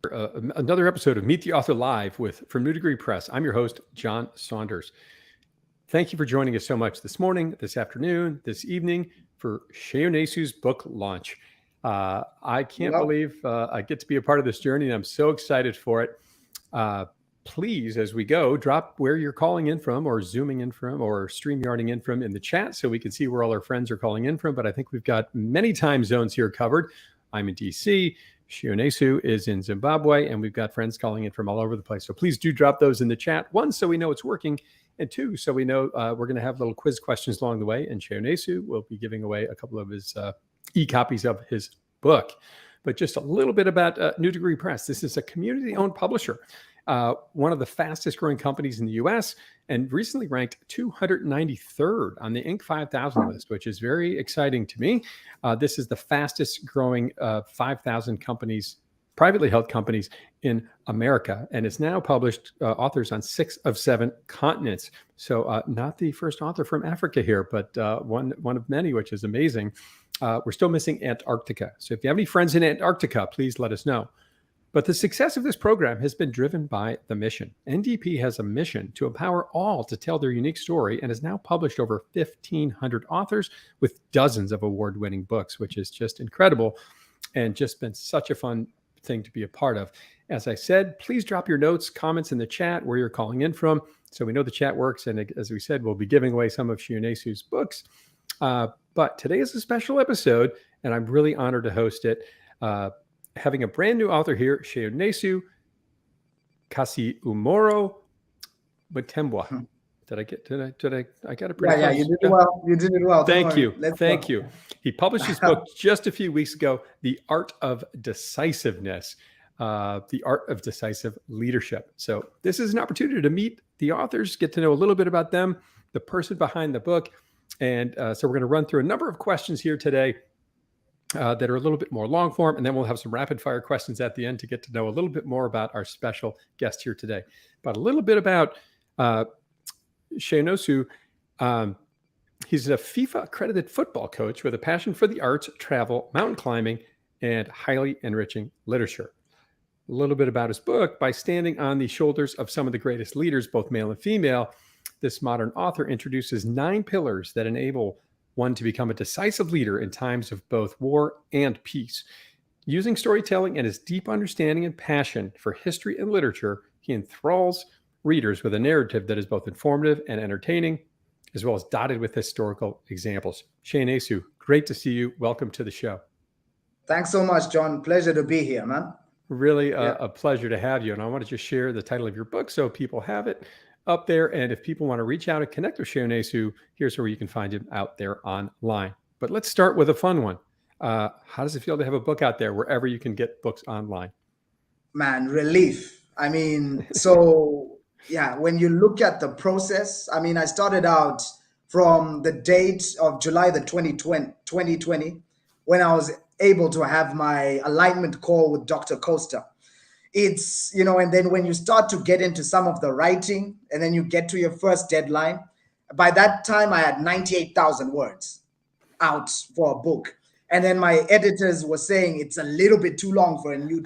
Another episode of Meet the Author Live from New Degree Press. I'm your host, John Saunders. Thank you for joining us so much this morning, this afternoon, this evening for Sheunesu's book launch. I can't believe I get to be a part of this journey, and I'm so excited for it. Please, as we go, drop where you're calling in from or Zooming in from or StreamYarding in from in the chat so we can see where all our friends are calling in from. But I think we've got many time zones here covered. I'm in DC. Sheunesu is in Zimbabwe, and we've got friends calling in from all over the place. So please do drop those in the chat. One, so we know it's working, and two, so we know we're going to have little quiz questions along the way, and Sheunesu will be giving away a couple of his e-copies of his book. But just a little bit about New Degree Press. This is a community-owned publisher, one of the fastest growing companies in the U.S., and recently ranked 293rd on the Inc. 5000 list, which is very exciting to me. This is the fastest growing 5,000 companies, privately held companies in America, and it's now published authors on 6 of 7 continents. So not the first author from Africa here, but one of many, which is amazing. We're still missing Antarctica. So if you have any friends in Antarctica, please let us know. But the success of this program has been driven by the mission. NDP has a mission to empower all to tell their unique story and has now published over 1,500 authors with dozens of award-winning books, which is just incredible and just been such a fun thing to be a part of. As I said, please drop your notes, comments in the chat where you're calling in from so we know the chat works. And as we said, we'll be giving away some of Sheunesu's books. But today is a special episode, and I'm really honored to host it. Having a brand new author here, Sheunesu Kasiamhuru-Mutembwa. I got it pretty close. Yeah, you did it well. You did it well. Thank you. Thank you. He published his book just a few weeks ago, The Art of Decisiveness, The Art of Decisive Leadership. So this is an opportunity to meet the authors, get to know a little bit about them, the person behind the book. And so we're going to run through a number of questions here today that are a little bit more long form, and then we'll have some rapid fire questions at the end to get to know a little bit more about our special guest here today. But a little bit about Sheunesu. He's a FIFA accredited football coach with a passion for the arts, travel, mountain climbing, and highly enriching literature. A little bit about his book. By standing on the shoulders of some of the greatest leaders, both male and female, this modern author introduces 9 pillars that enable one to become a decisive leader in times of both war and peace. Using storytelling and his deep understanding and passion for history and literature, he enthralls readers with a narrative that is both informative and entertaining, as well as dotted with historical examples. Sheunesu, great to see you. Welcome to the show. Thanks so much, John. Pleasure to be here, man. Really a pleasure to have you. And I want to just share the title of your book so people have it up there. And if people want to reach out and connect with Sheunesu, here's where you can find him out there online. But let's start with a fun one. How does it feel to have a book out there wherever you can get books online? Man, relief. I mean, so yeah, when you look at the process, I mean, I started out from the date of July the 2020, when I was able to have my alignment call with Dr. Costa. It's, and then when you start to get into some of the writing and then you get to your first deadline, by that time I had 98,000 words out for a book. And then my editors were saying it's a little bit too long for a New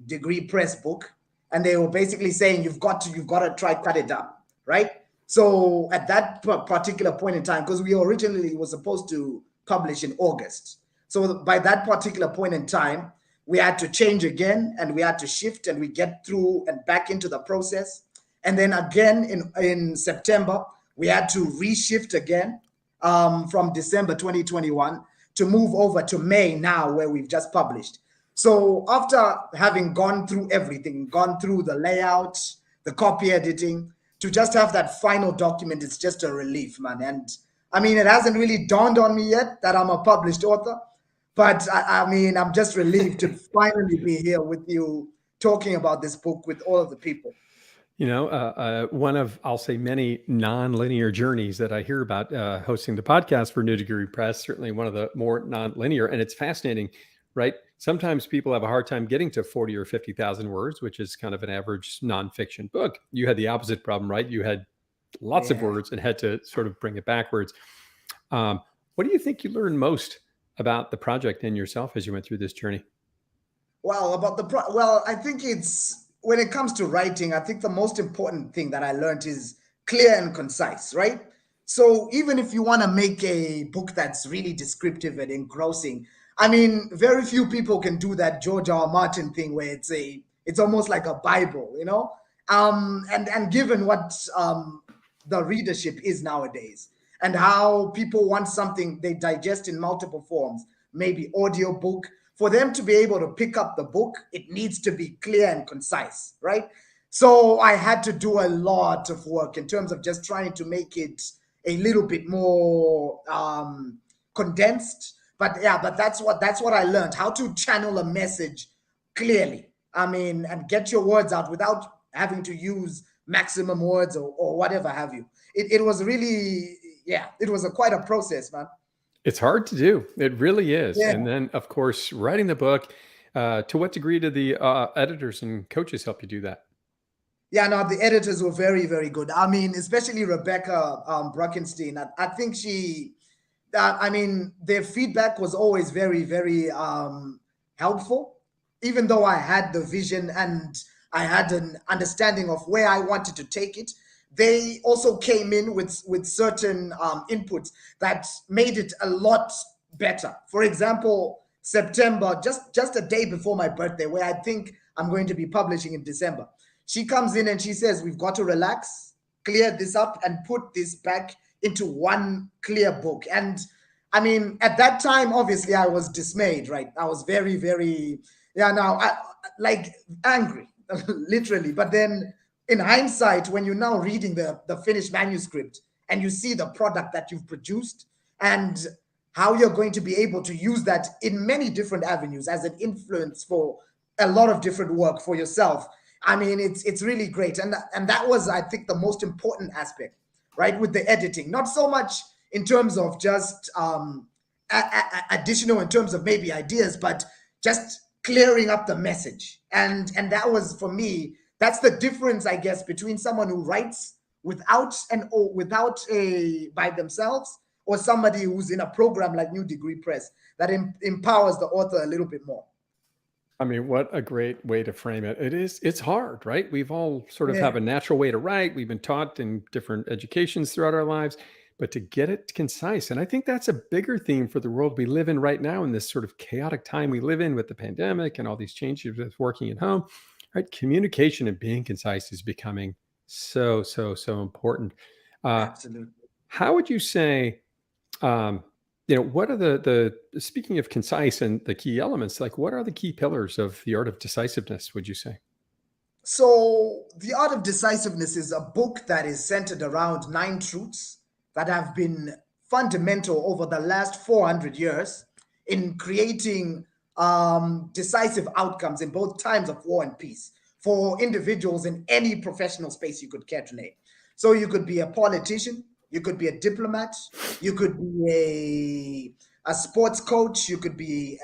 Degree Press book. And they were basically saying, you've got to try cut it down, right? So at that particular point in time, because we originally were supposed to publish in August. So by that particular point in time, we had to change again, and we had to shift, and we get through and back into the process. And then again in September, we had to reshift again from December 2021 to move over to May now, where we've just published. So after having gone through everything, gone through the layout, the copy editing, to just have that final document, it's just a relief, man. And I mean, it hasn't really dawned on me yet that I'm a published author. But I mean, I'm just relieved to finally be here with you talking about this book with all of the people. One of, I'll say, many non-linear journeys that I hear about hosting the podcast for New Degree Press, certainly one of the more non-linear, and it's fascinating, right? Sometimes people have a hard time getting to 40 or 50,000 words, which is kind of an average nonfiction book. You had the opposite problem, right? You had lots of words and had to sort of bring it backwards. What do you think you learned most about the project and yourself as you went through this journey? Well, about well, I think it's when it comes to writing, I think the most important thing that I learned is clear and concise, right? So even if you want to make a book that's really descriptive and engrossing, I mean, very few people can do that George R. R. Martin thing where it's almost like a Bible, you know? And given what the readership is nowadays and how people want something they digest in multiple forms, maybe audio book, for them to be able to pick up the book, it needs to be clear and concise, right? So I had to do a lot of work in terms of just trying to make it a little bit more condensed. But yeah, but that's what I learned, how to channel a message clearly. I mean, and get your words out without having to use maximum words or whatever have you. It was really, yeah, it was quite a process, man. It's hard to do. It really is. Yeah. And then, of course, writing the book. To what degree did the editors and coaches help you do that? Yeah, no, the editors were very, very good. I mean, especially Rebecca Bruckenstein. I think I mean, their feedback was always very, very helpful. Even though I had the vision and I had an understanding of where I wanted to take it, they also came in with certain inputs that made it a lot better. For example, September, just a day before my birthday, where I think I'm going to be publishing in December, she comes in and she says, we've got to relax, clear this up, and put this back into one clear book. And I mean, at that time, obviously, I was dismayed, right? I was very, very, yeah, now, like angry, literally. But then in hindsight, when you're now reading the finished manuscript and you see the product that you've produced and how you're going to be able to use that in many different avenues as an influence for a lot of different work for yourself. I mean, it's really great. And that was, I think, the most important aspect, right? With the editing, not so much in terms of just additional in terms of maybe ideas, but just clearing up the message. And that was, for me, that's the difference, I guess, between someone who writes without a by themselves, or somebody who's in a program like New Degree Press that empowers the author a little bit more. I mean, what a great way to frame it. It's hard, right? We've all sort of have Yeah. a natural way to write. We've been taught in different educations throughout our lives, but to get it concise. And I think that's a bigger theme for the world we live in right now, in this sort of chaotic time we live in with the pandemic and all these changes with working at home, right? Communication and being concise is becoming so important. Uh, Absolutely. how would you say, um, what are the speaking of concise and the key elements, like what are the key pillars of the art of decisiveness, would you say? So, The Art of Decisiveness is a book that is centered around 9 truths that have been fundamental over the last 400 years in creating decisive outcomes in both times of war and peace for individuals in any professional space you could care to name. So, you could be a politician, you could be a diplomat, you could be a sports coach, you could be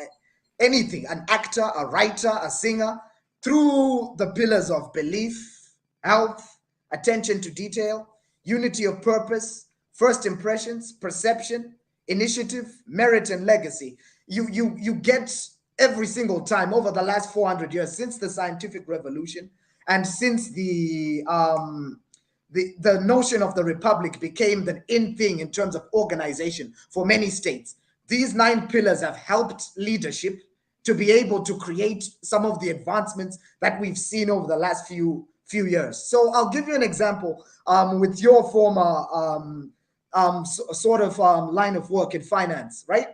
anything, an actor, a writer, a singer, through the pillars of belief, health, attention to detail, unity of purpose, first impressions, perception, initiative, merit, and legacy. You get every single time over the last 400 years since the scientific revolution and since the notion of the republic became the in thing in terms of organization for many states. These 9 pillars have helped leadership to be able to create some of the advancements that we've seen over the last few years. So I'll give you an example with your former line of work in finance, right?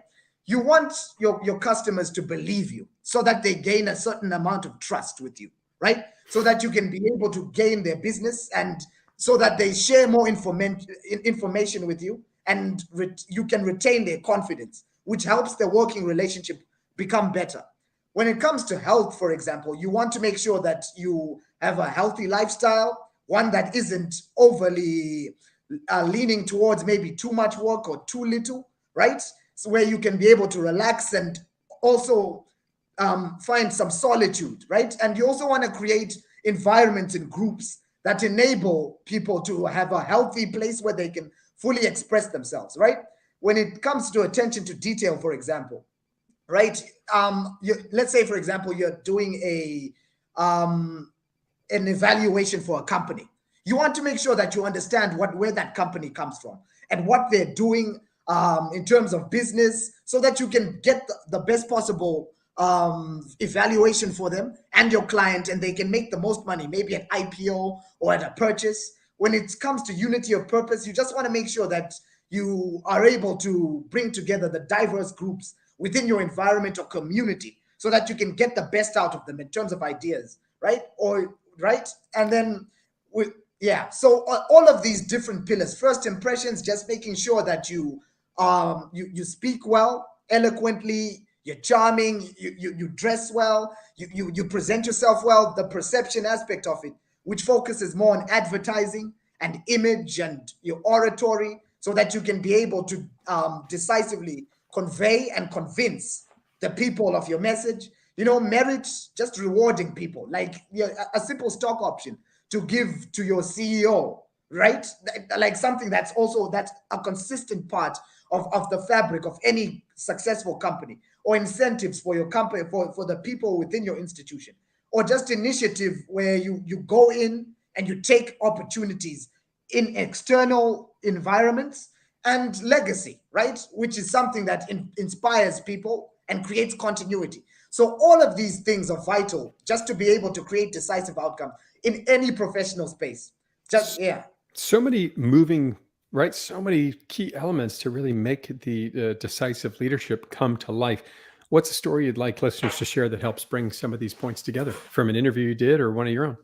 You want your customers to believe you so that they gain a certain amount of trust with you, right? So that you can be able to gain their business and so that they share more information with you and you can retain their confidence, which helps the working relationship become better. When it comes to health, for example, you want to make sure that you have a healthy lifestyle, one that isn't overly leaning towards maybe too much work or too little, right? So where you can be able to relax and also find some solitude, right? And you also want to create environments and groups that enable people to have a healthy place where they can fully express themselves, right? When it comes to attention to detail, for example, right? Let's say, for example, you're doing an evaluation for a company. You want to make sure that you understand where that company comes from and what they're doing in terms of business, so that you can get the best possible evaluation for them and your client, and they can make the most money, maybe at IPO or at a purchase. When it comes to unity of purpose, you just want to make sure that you are able to bring together the diverse groups within your environment or community, so that you can get the best out of them in terms of ideas, right? Or right, and then with yeah. So all of these different pillars: first impressions, just making sure that you speak well, eloquently, you're charming, you dress well, you present yourself well. The perception aspect of it, which focuses more on advertising and image and your oratory, so that you can be able to decisively convey and convince the people of your message. Merit, just rewarding people, like a simple stock option to give to your CEO, right? Like something that's a consistent part of the fabric of any successful company, or incentives for your company, for the people within your institution, or just initiative where you go in and you take opportunities in external environments, and legacy, right? Which is something that inspires people and creates continuity. So all of these things are vital just to be able to create decisive outcomes in any professional space. Just yeah. So many moving, right? So many key elements to really make the decisive leadership come to life. What's a story you'd like listeners to share that helps bring some of these points together, from an interview you did or one of your own?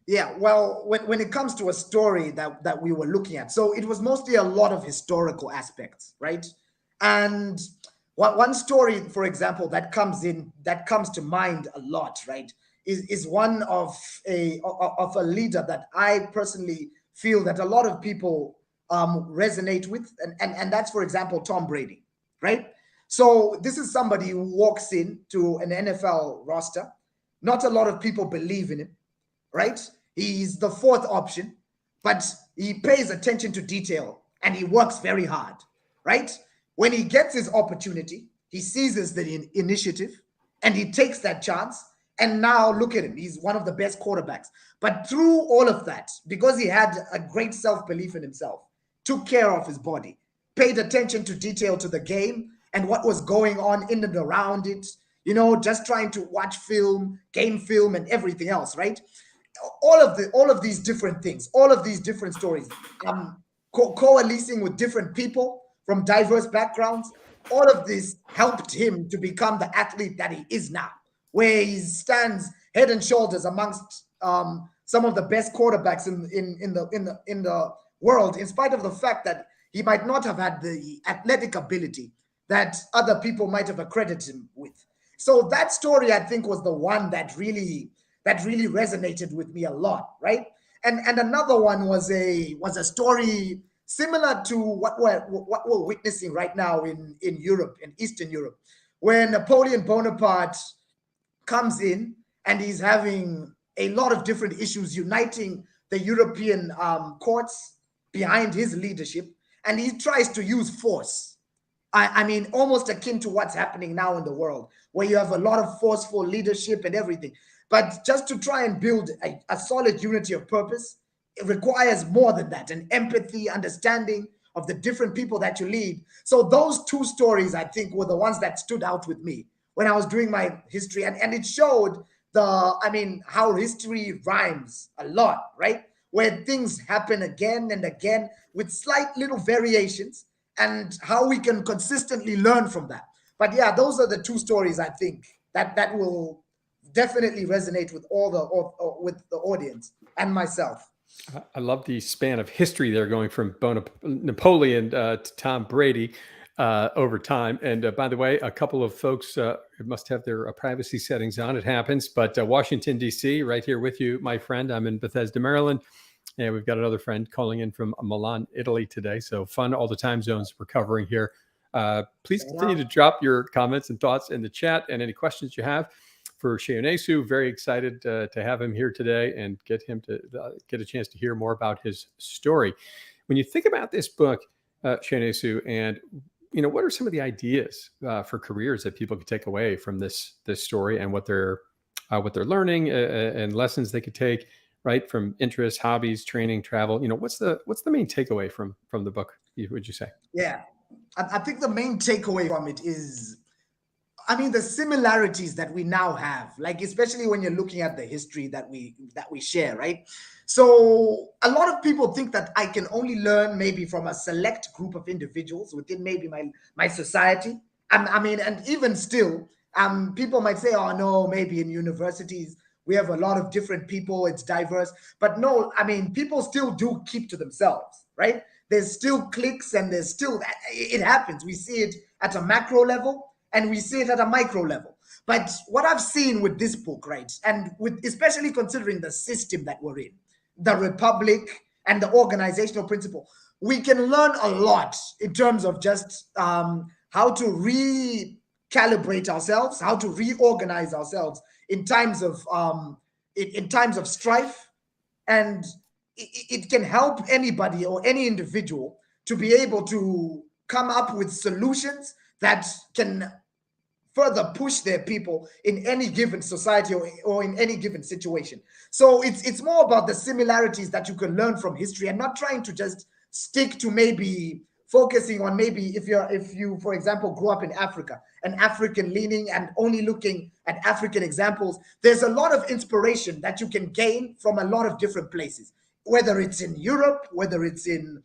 Yeah, well, when it comes to a story that we were looking at, so it was mostly a lot of historical aspects, right? And one story, for example, that comes to mind a lot, right, is one of a leader that I personally feel that a lot of people resonate with, and that's, for example, Tom Brady, right? So this is somebody who walks in to an NFL roster. Not a lot of people believe in him, right? He's the fourth option, but he pays attention to detail and he works very hard, right? When he gets his opportunity, he seizes the initiative and he takes that chance. And now look at him. He's one of the best quarterbacks. But through all of that, because he had a great self-belief in himself, took care of his body, paid attention to detail to the game and what was going on in and around it, just trying to watch film, game film, and everything else, right? All of these different things, all of these different stories, coalescing with different people from diverse backgrounds, all of this helped him to become the athlete that he is now, where he stands head and shoulders amongst some of the best quarterbacks in the world, in spite of the fact that he might not have had the athletic ability that other people might have accredited him with. So that story, I think, was the one that really resonated with me a lot, right? And another one was a story similar to what we're witnessing right now in Europe, in Eastern Europe, where Napoleon Bonaparte comes in and he's having a lot of different issues uniting the European courts behind his leadership, and he tries to use force. I mean, almost akin to what's happening now in the world, where you have a lot of forceful leadership and everything. But just to try and build a solid unity of purpose, it requires more than that, an empathy, understanding of the different people that you lead. So those two stories, I think, were the ones that stood out with me when I was doing my history. And it showed how history rhymes a lot, right? Where things happen again and again with slight little variations, and how we can consistently learn from that. But yeah, those are the two stories I think that will definitely resonate with with the audience and myself. I love the span of history there, going from Napoleon to Tom Brady over time. And by the way, a couple of folks must have their privacy settings on. It happens. But Washington, D.C., right here with you, my friend. I'm in Bethesda, Maryland. And we've got another friend calling in from Milan, Italy today. So fun, all the time zones we're covering here. Please continue to drop your comments and thoughts in the chat, and any questions you have for Sheunesu. Very excited to have him here today and get him to get a chance to hear more about his story. When you think about this book, Sheunesu, and what are some of the ideas for careers that people could take away from this story, and what they're learning, and lessons they could take, right, from interests, hobbies, training, travel? What's the main takeaway from the book, would you say? Yeah, I think the main takeaway from it is, I mean, the similarities that we now have, like especially when you're looking at the history that we share, right? So a lot of people think that I can only learn maybe from a select group of individuals within maybe my society. I mean, and even still, people might say, oh no, maybe in universities we have a lot of different people, it's diverse. But no, I mean, people still do keep to themselves, right? There's still cliques, and there's still, it happens. We see it at a macro level, and we see it at a micro level. But what I've seen with this book, right, and with especially considering the system that we're in, the republic and the organizational principle, we can learn a lot in terms of just how to recalibrate ourselves, how to reorganize ourselves in times of strife. And it can help anybody or any individual to be able to come up with solutions that can further push their people in any given society, or in any given situation. So it's more about the similarities that you can learn from history, and not trying to just stick to maybe focusing on, maybe if you for example grew up in Africa, an African leaning, and only looking at African examples. There's a lot of inspiration that you can gain from a lot of different places, whether it's in Europe, whether it's in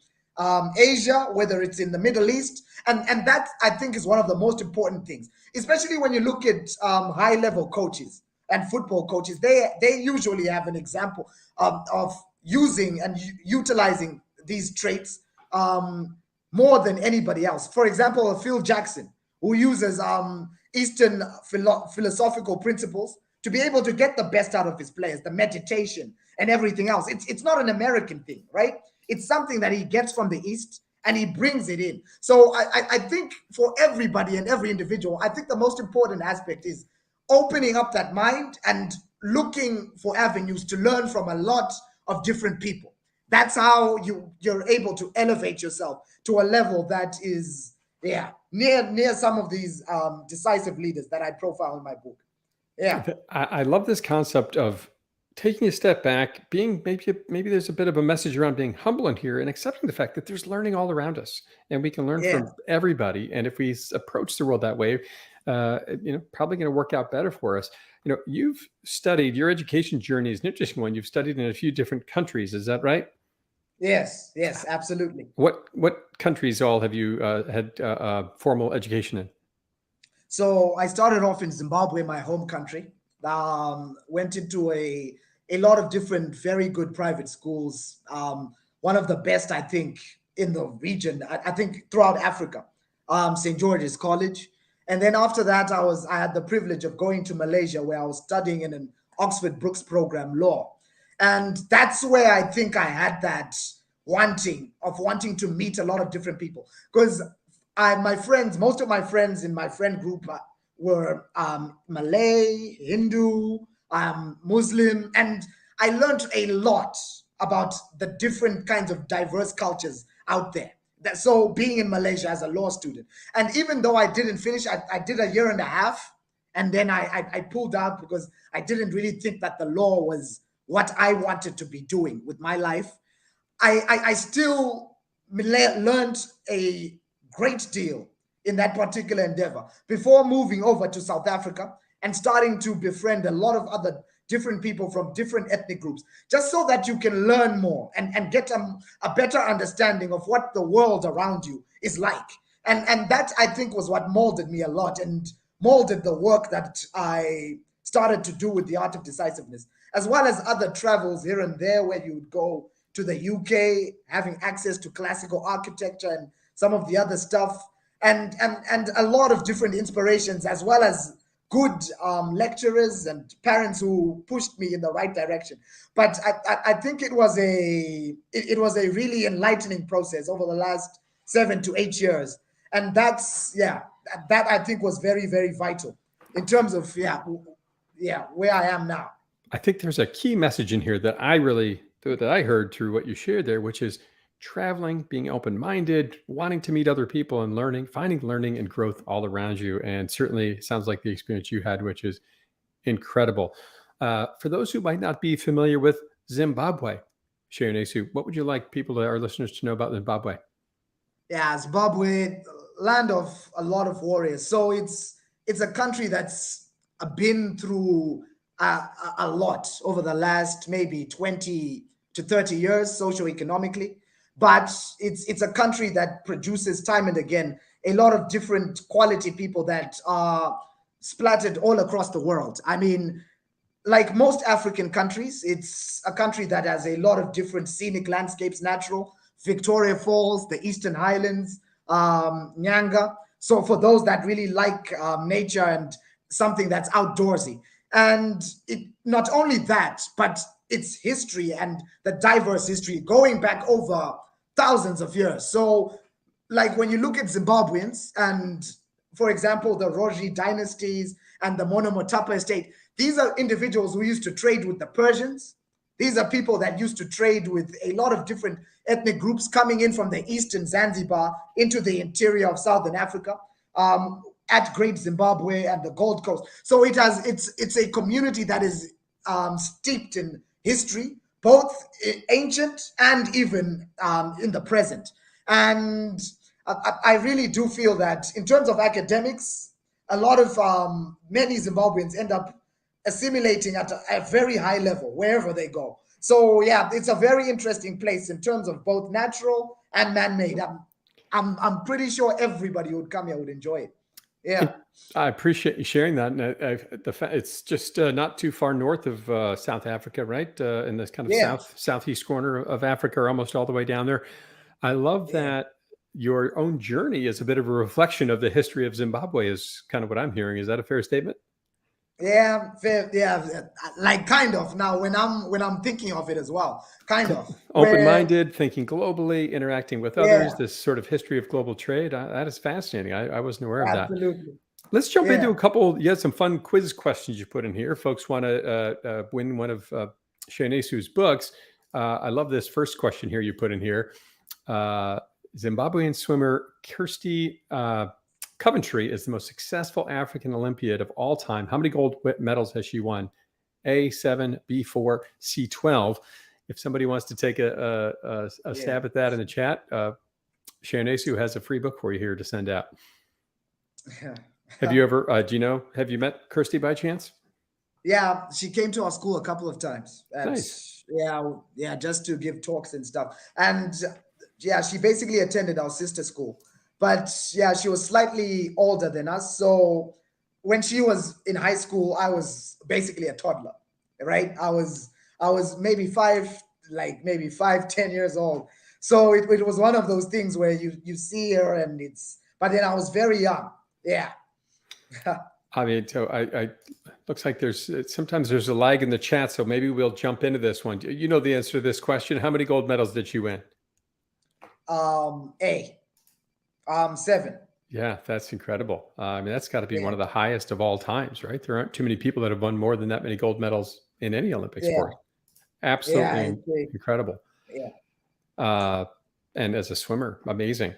Asia, whether it's in the Middle East. And that, I think, is one of the most important things, especially when you look at high level coaches and football coaches. They usually have an example of using and utilizing these traits more than anybody else. For example, Phil Jackson, who uses Eastern philosophical principles to be able to get the best out of his players, the meditation and everything else. It's not an American thing, right? It's something that he gets from the East, and he brings it in. So I think for everybody and every individual, I think the most important aspect is opening up that mind and looking for avenues to learn from a lot of different people. That's how you're able to elevate yourself to a level that is, near some of these decisive leaders that I profile in my book. Yeah. I love this concept of taking a step back, being maybe there's a bit of a message around being humble in here, and accepting the fact that there's learning all around us, and we can learn Yeah. from everybody. And if we approach the world that way, probably going to work out better for us. You've studied, your education journey is an interesting one. You've studied in a few different countries. Is that right? Yes, absolutely. What countries all have you had formal education in? So I started off in Zimbabwe, my home country. Went into a lot of different very good private schools. One of the best, I think, in the region. I think throughout Africa. St. George's College. And then after that, I had the privilege of going to Malaysia, where I was studying in an Oxford Brookes program, law. And that's where I think I had that wanting to meet a lot of different people, because most of my friends in my friend group were Malay, Hindu, Muslim, and I learned a lot about the different kinds of diverse cultures out there. So being in Malaysia as a law student, and even though I didn't finish, I did a year and a half, and then I pulled out because I didn't really think that the law was what I wanted to be doing with my life. I still learned a great deal in that particular endeavor before moving over to South Africa and starting to befriend a lot of other different people from different ethnic groups, just so that you can learn more and get a better understanding of what the world around you is like. And that, I think, was what molded me a lot, and molded the work that I started to do with the Art of Decisiveness, as well as other travels here and there, where you would go to the UK, having access to classical architecture and some of the other stuff, and a lot of different inspirations, as well as good lecturers and parents who pushed me in the right direction. But I think it was a really enlightening process over the last 7 to 8 years, and that I think was very, very vital in terms of where I am now. I think there's a key message in here that I heard through what you shared there, which is traveling, being open-minded, wanting to meet other people and learning, finding learning and growth all around you. And certainly sounds like the experience you had, which is incredible. For those who might not be familiar with Zimbabwe, Sheunesu, what would you like people, our listeners, to know about Zimbabwe? Yeah, Zimbabwe, land of a lot of warriors. So it's a country that's been through a lot over the last maybe 20 to 30 years socioeconomically. But it's a country that produces time and again a lot of different quality people that are splattered all across the world. I mean, like most African countries, it's a country that has a lot of different scenic landscapes, natural. Victoria Falls, the Eastern Highlands, Nyanga. So for those that really like nature and something that's outdoorsy. And it not only that, but its history and the diverse history going back over thousands of years. So like when you look at Zimbabweans and, for example, the Roji dynasties and the Monomotapa estate, these are individuals who used to trade with the Persians. These are people that used to trade with a lot of different ethnic groups coming in from the eastern Zanzibar into the interior of Southern Africa, at Great Zimbabwe and the Gold Coast. So it's a community that is steeped in history, both ancient and even in the present. And I really do feel that in terms of academics, a lot of many Zimbabweans end up assimilating at a very high level wherever they go. So yeah, it's a very interesting place in terms of both natural and man-made. I'm pretty sure everybody who would come here would enjoy it. Yeah. I appreciate you sharing that. And it's just not too far north of South Africa, right? In this kind of Yeah. southeast corner of Africa, or almost all the way down there. I love that your own journey is a bit of a reflection of the history of Zimbabwe, is kind of what I'm hearing. Is that a fair statement? Yeah, like kind of now when I'm thinking of it as well, kind of Open-minded, thinking globally, interacting with others. Yeah, This sort of history of global trade. That is fascinating. I wasn't aware of that. absolutely. Let's jump into Yeah, a couple. You had some fun quiz questions you put in here. Folks want to win one of Sheunesu's books. I love this first question here you put in here. Zimbabwean swimmer Kirsty Coventry is the most successful African Olympiad of all time. How many gold medals has she won? A, 7, B, 4, C, 12. If somebody wants to take a stab at that in the chat, Sheunesu has a free book for you here to send out. yeah. Have you ever, have you met Kirsty by chance? Yeah, she came to our school a couple of times. Nice. Yeah, just to give talks and stuff. And yeah, she basically attended our sister school. But yeah, she was slightly older than us. So when she was in high school, I was basically a toddler, right? I was maybe maybe 5, 10 years old. So it was one of those things where you see her and but then I was very young. Yeah. I mean, so I looks like sometimes there's a lag in the chat, so maybe we'll jump into this one. You know the answer to this question. How many gold medals did she win? 7. Yeah, that's incredible. I mean, that's got to be one of the highest of all times, right? There aren't too many people that have won more than that many gold medals in any Olympic sport. Absolutely incredible. Yeah. And as a swimmer, amazing.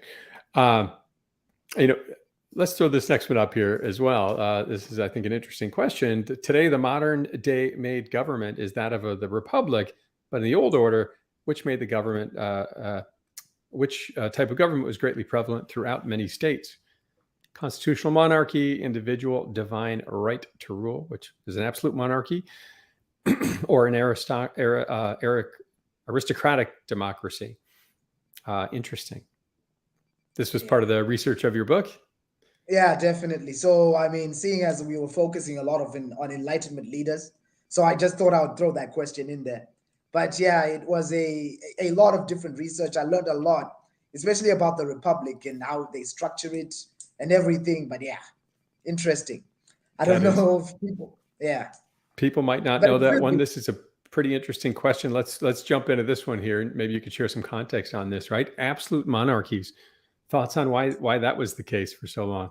Let's throw this next one up here as well. This is, I think, an interesting question. Today, the modern day made government is that of the republic, but in the old order, which made the government, which type of government was greatly prevalent throughout many states? Constitutional monarchy, individual divine right to rule, which is an absolute monarchy, or an aristocratic democracy. Interesting. This was part of the research of your book? Yeah, definitely. So, I mean, seeing as we were focusing a lot on Enlightenment leaders, so I just thought I would throw that question in there. But yeah, it was a lot of different research. I learned a lot, especially about the Republic and how they structure it and everything. But yeah, interesting. I don't know if people might not know that one. This is a pretty interesting question. Let's jump into this one here. Maybe you could share some context on this, right? Absolute monarchies. Thoughts on why that was the case for so long?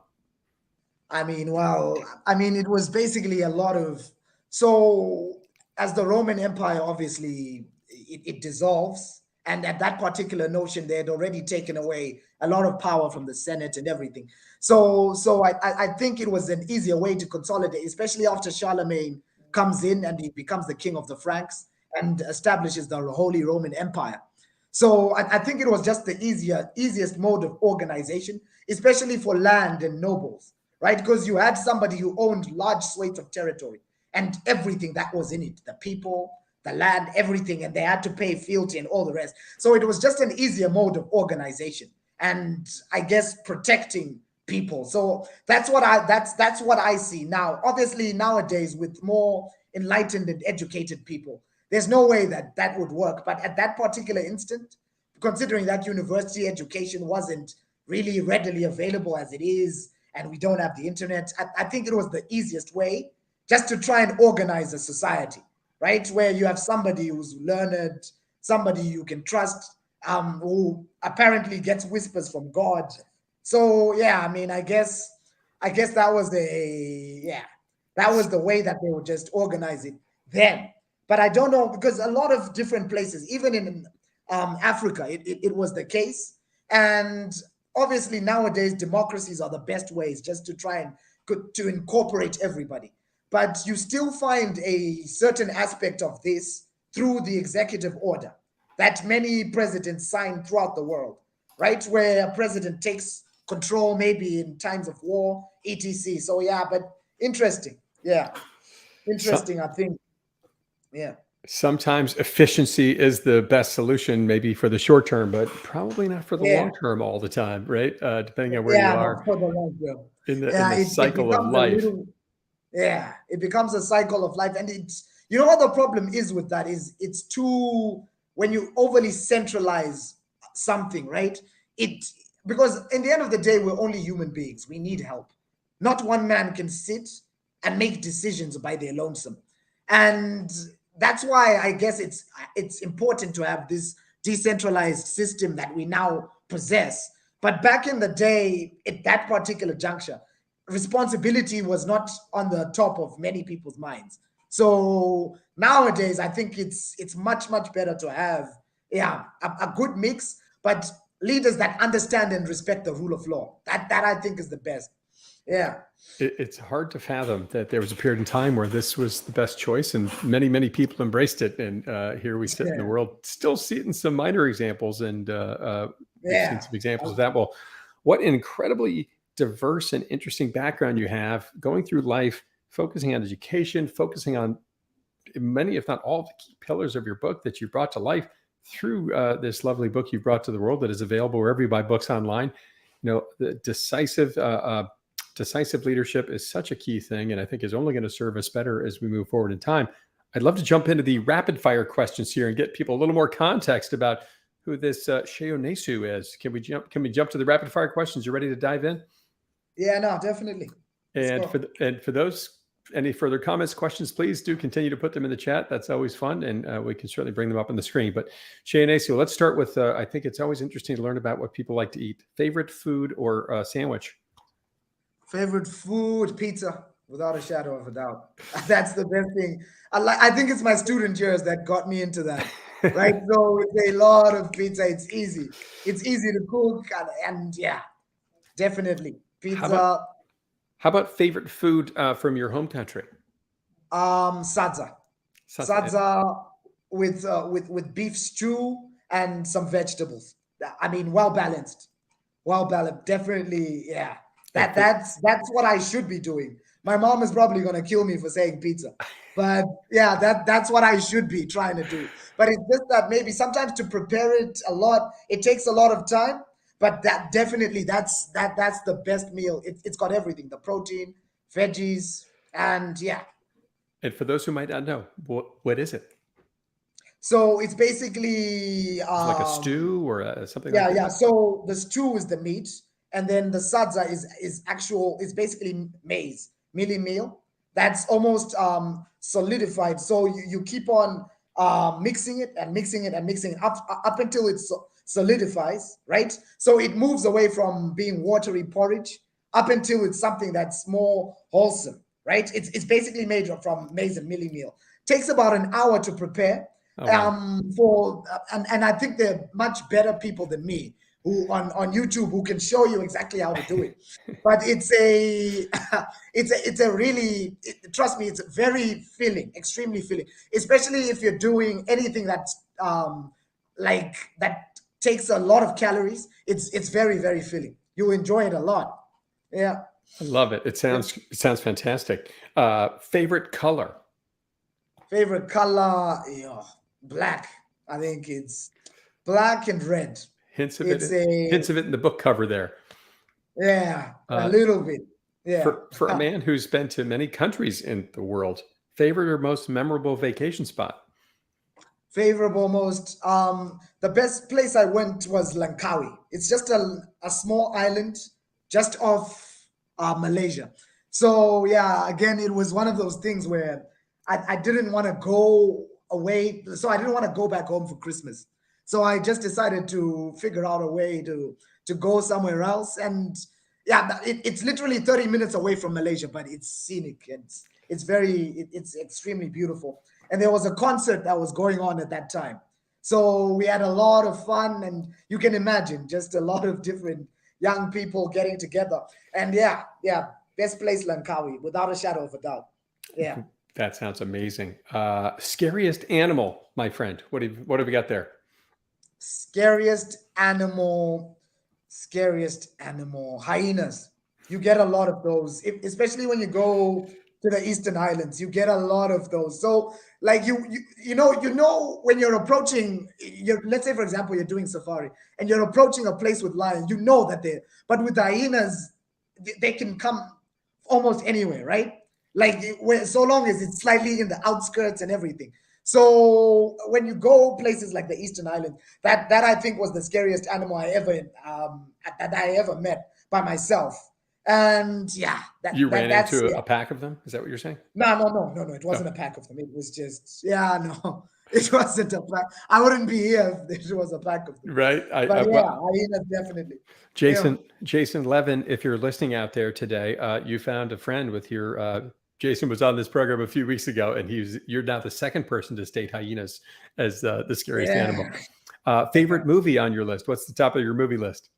I mean, it was basically a lot of, so as the Roman Empire, obviously it dissolves And at that particular notion, they had already taken away a lot of power from the Senate and everything. So I think it was an easier way to consolidate, especially after Charlemagne comes in and he becomes the king of the Franks and establishes the Holy Roman Empire. So I think it was just the easiest mode of organization, especially for land and nobles, right? Because you had somebody who owned large swathes of territory and everything that was in it, the people, the land, everything, and they had to pay fealty and all the rest. So it was just an easier mode of organization and I guess protecting people. So that's what I see now. Obviously, nowadays with more enlightened and educated people, there's no way that would work. But at that particular instant, considering that university education wasn't really readily available as it is, and we don't have the internet, I think it was the easiest way just to try and organize a society, right? Where you have somebody who's learned, somebody you can trust, who apparently gets whispers from God. So yeah, I mean, I guess that was the way that they would just organize it then. But I don't know, because a lot of different places, even in Africa, it was the case. And obviously nowadays democracies are the best ways just to try and to incorporate everybody. But you still find a certain aspect of this through the executive order that many presidents sign throughout the world, right? Where a president takes control maybe in times of war, etc. So yeah, but interesting. Yeah. Interesting, I think. Yeah. Sometimes efficiency is the best solution, maybe for the short term, but probably not for the Yeah. long term all the time, right? Depending on where you Yeah, are not for the long term. in Yeah, the it cycle of becomes a life. little, yeah, it becomes a cycle of life. And it's, you know what the problem is with that is it's too, when you overly centralize something, right? It, because in the end of the day, we're only human beings. We need help. Not one man can sit and make decisions by their lonesome. And that's why I guess it's important to have this decentralized system that we now possess. But back in the day, at that particular juncture, responsibility was not on the top of many people's minds. So nowadays, I think it's much better to have a good mix, but leaders that understand and respect the rule of law. That I think is the best. Yeah. It's hard to fathom that there was a period in time where this was the best choice, and many people embraced it. And here we sit in the Yeah. world, still see it in some minor examples, and we've seen Yeah. some examples of that. Well, what an incredibly diverse and interesting background you have, going through life, focusing on education, focusing on many, if not all, the key pillars of your book that you brought to life through this lovely book you brought to the world that is available wherever you buy books online. You know, the decisive leadership is such a key thing, and I think is only going to serve us better as we move forward in time. I'd love to jump into the rapid fire questions here and get people a little more context about who this Sheunesu is. Can we jump to the rapid fire questions? You ready to dive in? Yeah, no, definitely. And for those, any further comments, questions, please do continue to put them in the chat. That's always fun, and we can certainly bring them up on the screen. But Sheunesu, let's start with, I think it's always interesting to learn about what people like to eat. Favorite food or sandwich? Favorite food, pizza, without a shadow of a doubt. That's the best thing. I think it's my student years that got me into that, right? So it's a lot of pizza. It's easy. It's easy to cook, and yeah, definitely pizza. How about favorite food from your home country? Saza. Saza with beef stew and some vegetables. I mean, well balanced. Well balanced. Definitely, yeah. That's what I should be doing. My mom is probably gonna kill me for saying pizza, but yeah, that's what I should be trying to do. But it's just that maybe sometimes to prepare it a lot, it takes a lot of time. But that definitely that's the best meal. It's got everything: the protein, veggies, and yeah. And for those who might not know, what is it? So it's basically Is it like a stew or something like that? yeah. So the stew is the meat, and then the sadza is basically maize, mealy meal that's almost solidified. So you keep on mixing it and mixing it and mixing it up until it solidifies, right? So it moves away from being watery porridge up until it's something that's more wholesome, right? It's basically made from maize and mealy meal. Takes about an hour to prepare. Oh, wow. And I think they're much better people than me who on YouTube who can show you exactly how to do it. But it's a it's a really trust me, it's very filling, extremely filling, especially if you're doing anything that's like that takes a lot of calories. It's very, very filling. You enjoy it a lot. Yeah. I love it. It sounds fantastic. Favorite color? Favorite color, yeah, black. I think it's black and red. Hints of It's it. a Hints of it in the book cover there. yeah, a Uh, little bit. Yeah. for a man who's been to many countries in the world, favorite or most memorable vacation spot? Favorable most. The best place I went was Langkawi. It's just a small island just off Malaysia. So yeah, again, it was one of those things where I didn't want to go away. So I didn't want to go back home for Christmas. So I just decided to figure out a way to go somewhere else. And yeah, it's literally 30 minutes away from Malaysia, but it's scenic and it's extremely beautiful. And there was a concert that was going on at that time. So we had a lot of fun, and you can imagine just a lot of different young people getting together. And yeah, best place Langkawi, without a shadow of a doubt. Yeah. That sounds amazing. Scariest animal, my friend. What have we got there? Scariest animal, scariest animal, hyenas. You get a lot of those, especially when you go to the Eastern Islands. You get a lot of those. So, like you know, when you're approaching, let's say for example, you're doing safari and you're approaching a place with lions. You know that they, but with the hyenas, they can come almost anywhere, right? Like so long as it's slightly in the outskirts and everything. So when you go places like the Eastern Islands, that I think was the scariest animal that I ever met by myself. And yeah, You ran that's into yeah. a pack of them? Is that what you're saying? No. It Oh, wasn't a pack of them. It was just yeah, no, it wasn't a pack. I wouldn't be here if it was a pack of them. right. But yeah, Well, hyenas definitely. Yeah. Jason Levin, if you're listening out there today, you found a friend with your. Jason was on this program a few weeks ago, and you're now the second person to state hyenas as the scariest animal. Yeah. Favorite movie on your list? What's the top of your movie list?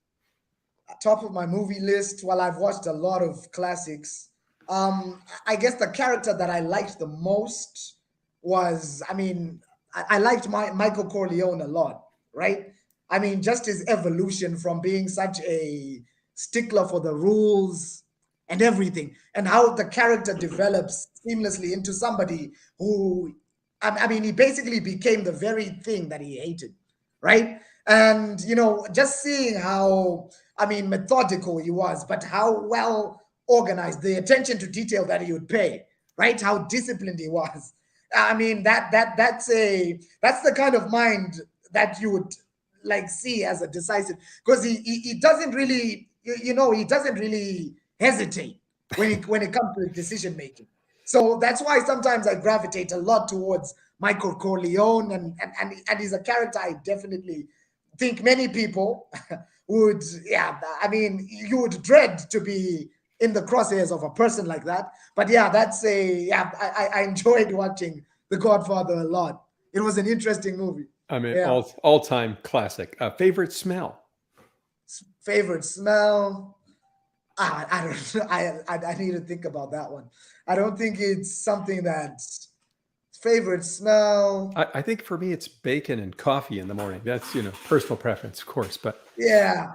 Top of my movie list. Well, I've watched a lot of classics. I guess the character that I liked the most was, I mean, I liked Michael Corleone a lot, right? I mean, just his evolution from being such a stickler for the rules and everything, and how the character develops seamlessly into somebody who, I mean, he basically became the very thing that he hated, right? And you know, just seeing how, I mean, methodical he was, but how well organized, the attention to detail that he would pay, right? How disciplined he was. I mean, that's the kind of mind that you would like see as a decisive, because he doesn't really, he doesn't really hesitate when it comes to decision making. So that's why sometimes I gravitate a lot towards Michael Corleone, and he's a character I definitely think many people would, yeah, I mean, you would dread to be in the crosshairs of a person like that. But yeah, I enjoyed watching The Godfather a lot. It was an interesting movie. I mean, Yeah. all time classic. Favorite smell? Favorite smell? I don't know. I need to think about that one. I don't think it's something that favorite smell. I think for me, it's bacon and coffee in the morning. That's personal preference, of course, but Yeah,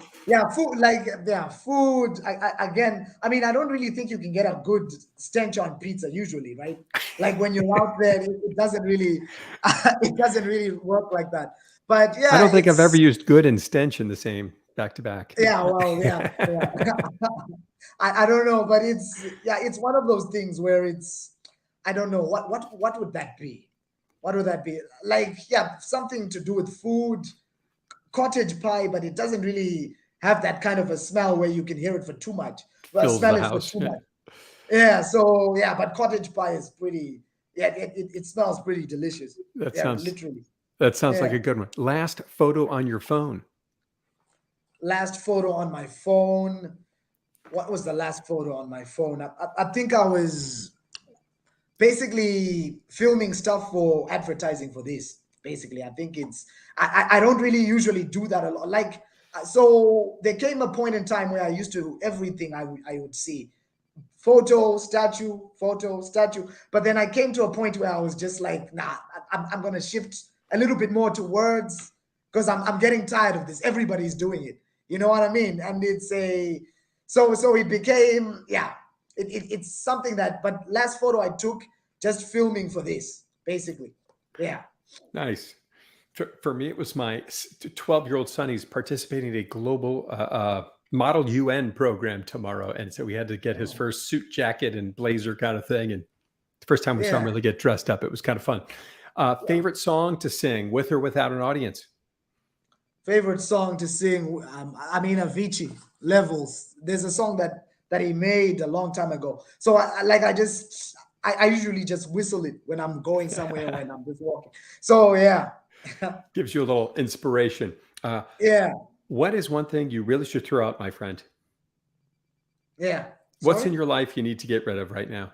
food. Like yeah, food. Again, I mean, I don't really think you can get a good stench on pizza usually, right? Like when you're out there, it doesn't really, it doesn't really work like that. But I yeah, don't think I've ever used good and stench in the same back to back. yeah, well, yeah. I don't know, but it's one of those things where it's, I don't know what would that be? What would that be? Like yeah, something to do with food, cottage pie, but it doesn't really have that kind of a smell where you can hear it for too much. Well, Fills smell the it for house. too Yeah. much. Yeah, so yeah, but cottage pie is pretty. Yeah, it smells pretty delicious. That Yeah, sounds literally. that sounds like Yeah. a good one. Last photo on your phone. Last photo on my phone. What was the last photo on my phone? I think I was basically filming stuff for advertising for this. basically. I think I don't really usually do that a lot. Like, so there came a point in time where I used to, everything I would see, photo, statue, photo, statue. But then I came to a point where I was just like, nah, I'm going to shift a little bit more to words, because I'm getting tired of this. Everybody's doing it. You know what I mean? And so it became, yeah, it's something that, but last photo I took just filming for this, basically. Yeah. Nice. For me, it was my 12-year-old son. He's participating in a global Model UN program tomorrow. And so we had to get his first suit jacket and blazer kind of thing. And the first time we saw him really get dressed up, it was kind of fun. Favorite song to sing with or without an audience? Favorite song to sing, I mean, Avicii, Levels. There's a song that he made a long time ago. So I usually just whistle it when I'm going somewhere, when I'm just walking. So yeah. Gives you a little inspiration. Yeah. What is one thing you really should throw out, my friend? Yeah. What's in your life you need to get rid of right now?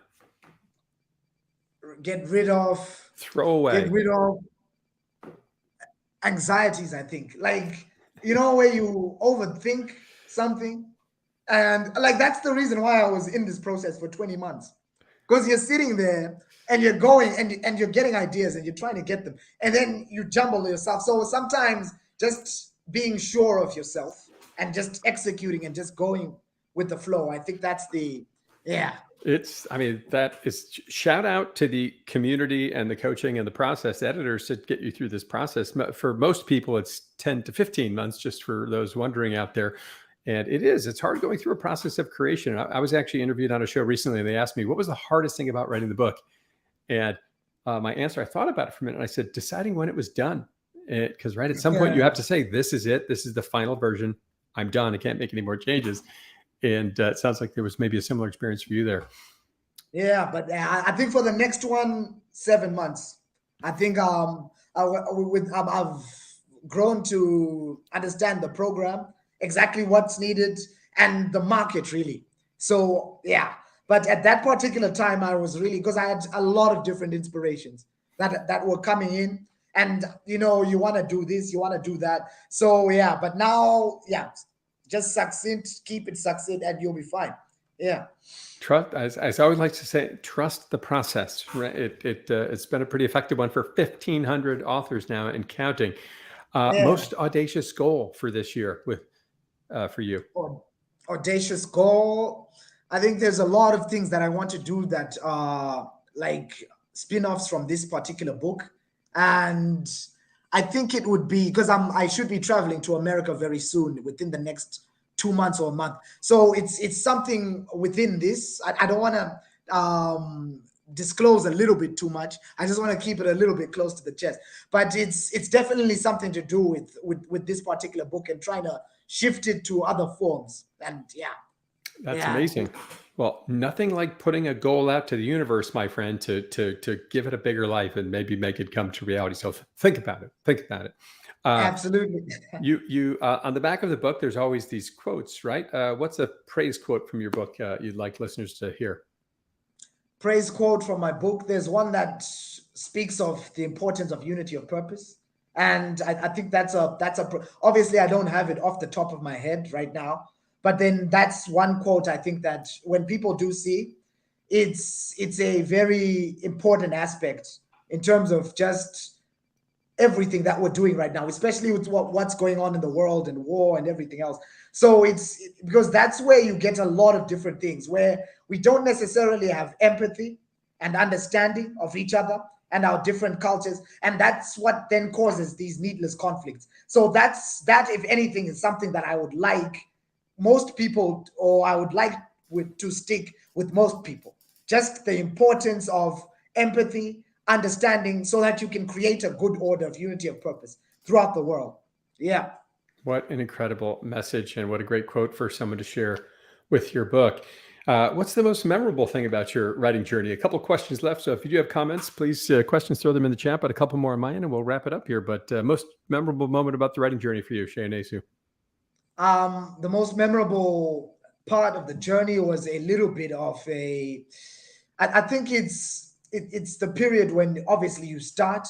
Get rid of. Throw away. Get rid of anxieties, I think. Like, where you overthink something. And like, that's the reason why I was in this process for 20 months. Because you're sitting there and you're going and you're getting ideas and you're trying to get them. And then you jumble yourself. So sometimes just being sure of yourself and just executing and just going with the flow. I think that's that is, shout out to the community and the coaching and the process editors to get you through this process. For most people, it's 10 to 15 months, just for those wondering out there. And it's hard going through a process of creation. I was actually interviewed on a show recently, and they asked me, what was the hardest thing about writing the book? And my answer, I thought about it for a minute, and I said, deciding when it was done. Because at some point you have to say, this is it. This is the final version. I'm done. I can't make any more changes. And it sounds like there was maybe a similar experience for you there. Yeah, but I think for the next one, 7 months. I think I've grown to understand the program, exactly what's needed, and the market, really. So yeah, but at that particular time, I was really, because I had a lot of different inspirations that were coming in, and you want to do this, you want to do that. So yeah, but now, yeah, just succinct, keep it succinct, and you'll be fine. Yeah. Trust, as I always like to say, trust the process. Right? It's been a pretty effective one for 1,500 authors now and counting. Most audacious goal for this year for you? Audacious goal. I think there's a lot of things that I want to do that are like spin-offs from this particular book. And I think it would be, because I should be traveling to America very soon, within the next 2 months or a month. So it's something within this. I don't want to disclose a little bit too much. I just want to keep it a little bit close to the chest. But it's definitely something to do with this particular book, and trying to shift it to other forms. And that's amazing. Well, nothing like putting a goal out to the universe, my friend, to give it a bigger life and maybe make it come to reality. So think about it. Absolutely. You on the back of the book, there's always these quotes, right? What's a praise quote from your book you'd like listeners to hear? Praise quote from my book. There's one that speaks of the importance of unity of purpose. And I think that's obviously I don't have it off the top of my head right now, but then that's one quote I think that when people do see, it's a very important aspect in terms of just everything that we're doing right now, especially with what's going on in the world and war and everything else. So it's because that's where you get a lot of different things, where we don't necessarily have empathy and understanding of each other and our different cultures. And that's what then causes these needless conflicts. So that, if anything, is something that I would like most people, or I would like to stick with most people. Just the importance of empathy, understanding, so that you can create a good order of unity of purpose throughout the world. Yeah. What an incredible message, and what a great quote for someone to share with your book. What's the most memorable thing about your writing journey? A couple questions left, so if you do have comments, please questions, throw them in the chat, but a couple more on my end, and we'll wrap it up here. But most memorable moment about the writing journey for you, Sheunesu? The most memorable part of the journey was a little bit of I think it's the period when obviously you start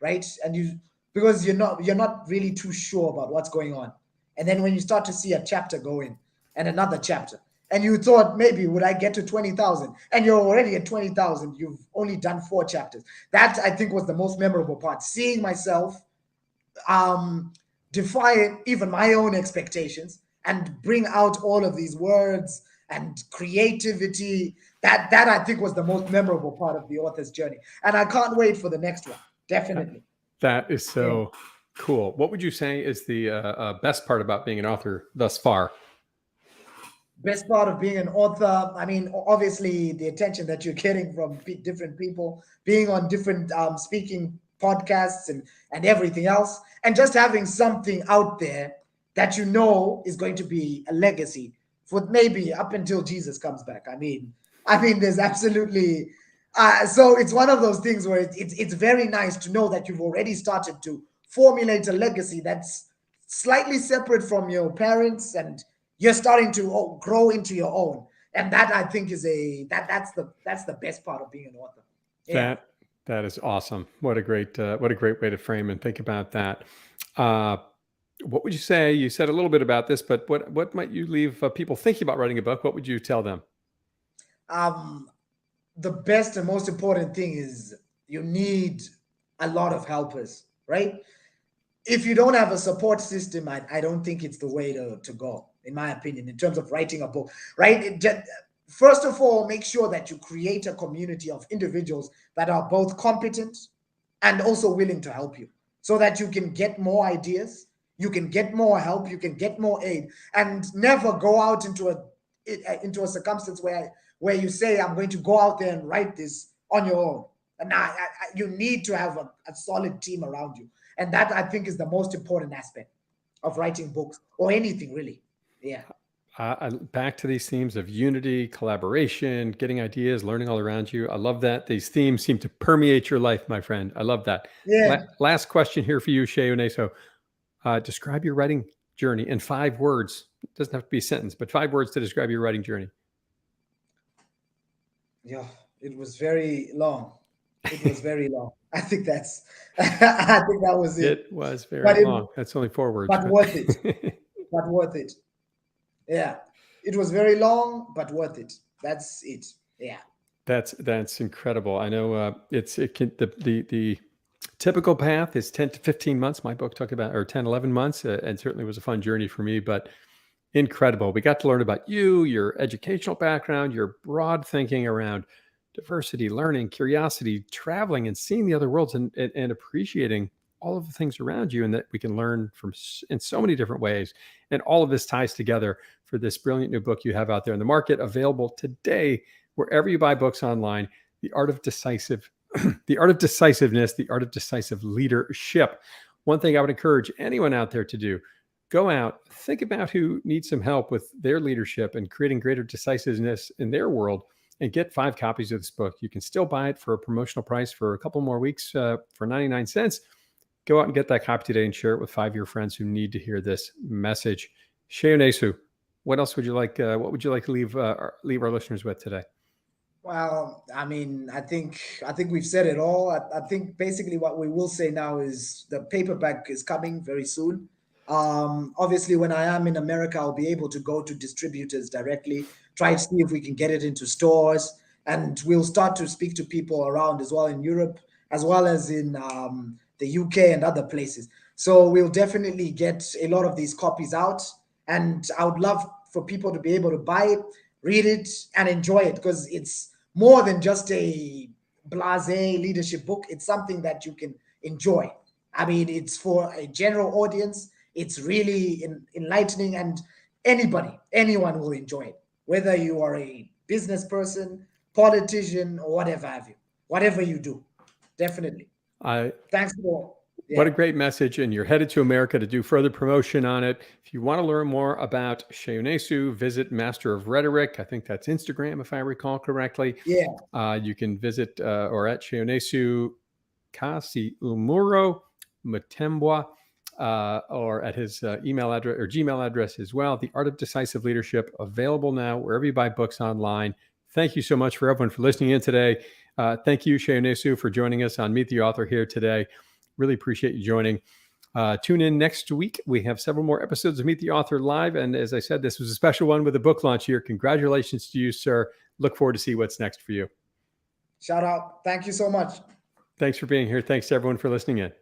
right? And because you're not really too sure about what's going on. And then when you start to see a chapter go in and another chapter, and you thought maybe would I get to 20,000, and you're already at 20,000, you've only done 4 chapters. That I think was the most memorable part, seeing myself defy even my own expectations and bring out all of these words and creativity. That I think was the most memorable part of the author's journey, and I can't wait for the next one. Definitely. That is so cool. What would you say is the best part about being an author thus far? Best part of being an author, I mean, obviously the attention that you're getting from different people, being on different speaking podcasts and everything else, and just having something out there that you know is going to be a legacy for maybe up until Jesus comes back. I mean, there's absolutely so it's one of those things where it's very nice to know that you've already started to formulate a legacy that's slightly separate from your parents, and you're starting to grow into your own. And that I think is that's the best part of being an author. Yeah. That is awesome. What a great way to frame and think about that. What would you say? You said a little bit about this, but what might you leave people thinking about writing a book? What would you tell them? The best and most important thing is you need a lot of helpers, right? If you don't have a support system, I don't think it's the way to go, in my opinion, in terms of writing a book, right? First of all, make sure that you create a community of individuals that are both competent and also willing to help you, so that you can get more ideas, you can get more help, you can get more aid, and never go out into a circumstance where you say, I'm going to go out there and write this on your own. And you need to have a solid team around you. And that I think is the most important aspect of writing books or anything really. Yeah. Back to these themes of unity, collaboration, getting ideas, learning all around you. I love that. These themes seem to permeate your life, my friend. I love that. Yeah. Last question here for you, Sheunesu. Describe your writing journey in 5 words. It doesn't have to be a sentence, but 5 words to describe your writing journey. Yeah, it was very long. It was very long. I think that was it. It was very long. That's only 4 words. But worth it. But worth it. Yeah. It was very long, but worth it. That's it. Yeah. That's incredible. I know the typical path is 10 to 15 months. My book took about, or 10, 11 months, and certainly was a fun journey for me, but incredible. We got to learn about you, your educational background, your broad thinking around diversity, learning, curiosity, traveling, and seeing the other worlds, and appreciating all of the things around you, and that we can learn from in so many different ways. And all of this ties together for this brilliant new book you have out there in the market, available today wherever you buy books online. The Art of Decisiveness, the Art of Decisive Leadership. One thing I would encourage anyone out there to do: go out, think about who needs some help with their leadership and creating greater decisiveness in their world, and get 5 copies of this book. You can still buy it for a promotional price for a couple more weeks for 99 cents. Go out and get that copy today and share it with 5 of your friends who need to hear this message. Sheunesu, what else would you like? What would you like to leave our listeners with today? Well, I mean, I think we've said it all. I think basically what we will say now is the paperback is coming very soon. Obviously, when I am in America, I'll be able to go to distributors directly, try to see if we can get it into stores, and we'll start to speak to people around as well in Europe, as well as in the UK and other places. So we'll definitely get a lot of these copies out, and I would love for people to be able to buy it, read it, and enjoy it, because it's more than just a blasé leadership book. It's something that you can enjoy. I mean, it's for a general audience. It's really enlightening, and anyone will enjoy it, whether you are a business person, politician, or whatever have you, whatever you do, definitely. Thanks for. Yeah. What a great message. And you're headed to America to do further promotion on it. If you want to learn more about Sheunesu, visit Master of Rhetoric. I think that's Instagram, if I recall correctly. Yeah. You can visit or at Sheunesu Kasiamhuru-Mutembwa, or at his email address or Gmail address as well. The Art of Decisive Leadership, available now wherever you buy books online. Thank you so much for everyone for listening in today. Thank you, Sheunesu, for joining us on Meet the Author here today. Really appreciate you joining. Tune in next week. We have several more episodes of Meet the Author Live. And as I said, this was a special one with a book launch here. Congratulations to you, sir. Look forward to see what's next for you. Shout out. Thank you so much. Thanks for being here. Thanks to everyone for listening in.